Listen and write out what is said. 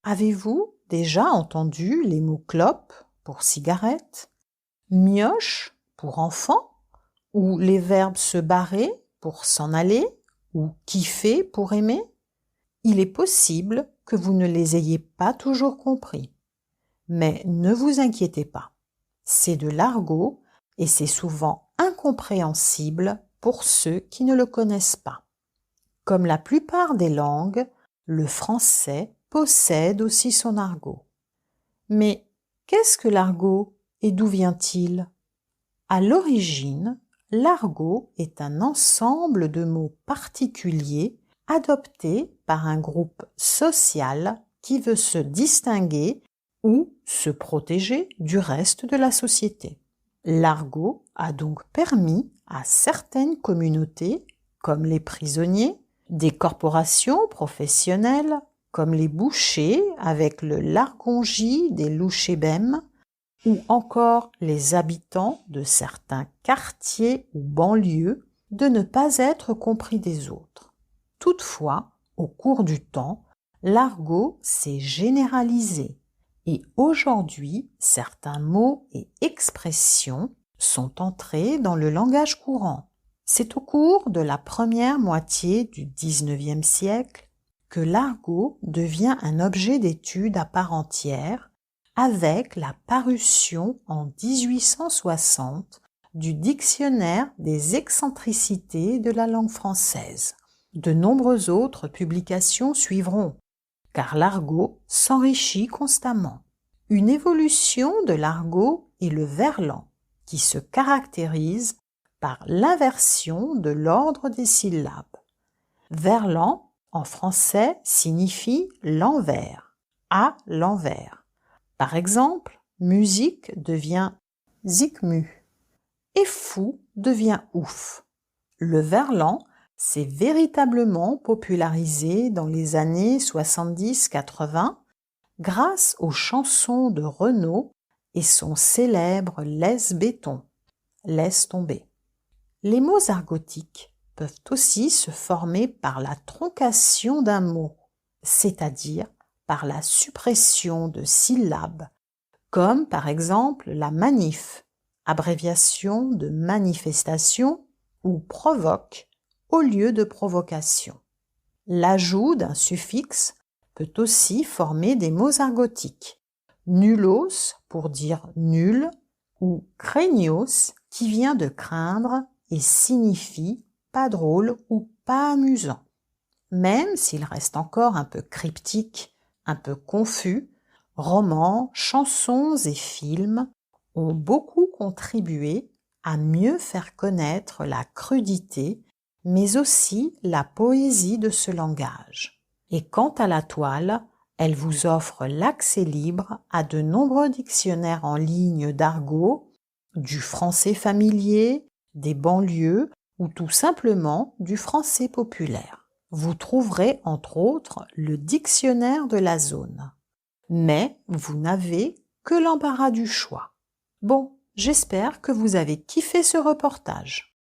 Avez-vous déjà entendu les mots clope pour cigarette, mioche pour enfant, ou les verbes se barrer pour s'en aller, ou kiffer pour aimer? Il est possible que vous ne les ayez pas toujours compris. Mais ne vous inquiétez pas. C'est de l'argot et c'est souvent incompréhensible pour ceux qui ne le connaissent pas. Comme la plupart des langues, le français possède aussi son argot. Mais qu'est-ce que l'argot et d'où vient-il? À l'origine, l'argot est un ensemble de mots particuliers adoptés par un groupe social qui veut se distinguer ou se protéger du reste de la société. L'argot a donc permis à certaines communautés, comme les prisonniers, des corporations professionnelles, comme les bouchers avec le largongie des louchébèmes, ou encore les habitants de certains quartiers ou banlieues, de ne pas être compris des autres. Toutefois, au cours du temps, l'argot s'est généralisé et aujourd'hui, certains mots et expressions sont entrés dans le langage courant. C'est au cours de la première moitié du XIXe siècle que l'argot devient un objet d'étude à part entière avec la parution en 1860 du Dictionnaire des excentricités de la langue française. De nombreuses autres publications suivront, car l'argot s'enrichit constamment. Une évolution de l'argot est le verlan, qui se caractérise par l'inversion de l'ordre des syllabes. Verlan, en français, signifie l'envers, à l'envers. Par exemple, musique devient zikmu et fou devient ouf. Le verlan s'est véritablement popularisé dans les années 70-80 grâce aux chansons de Renaud et son célèbre Laisse béton, laisse tomber. Les mots argotiques peuvent aussi se former par la troncation d'un mot, c'est-à-dire par la suppression de syllabes, comme par exemple la manif, abréviation de manifestation, ou provoque au lieu de provocation. L'ajout d'un suffixe peut aussi former des mots argotiques. Nulos pour dire nul ou craignos qui vient de craindre et signifie pas drôle ou pas amusant. Même s'il reste encore un peu cryptique, un peu confus, romans, chansons et films ont beaucoup contribué à mieux faire connaître la crudité, mais aussi la poésie de ce langage. Et quant à la toile, elle vous offre l'accès libre à de nombreux dictionnaires en ligne d'argot, du français familier, des banlieues ou tout simplement du français populaire. Vous trouverez entre autres le dictionnaire de la zone. Mais vous n'avez que l'embarras du choix. Bon, j'espère que vous avez kiffé ce reportage.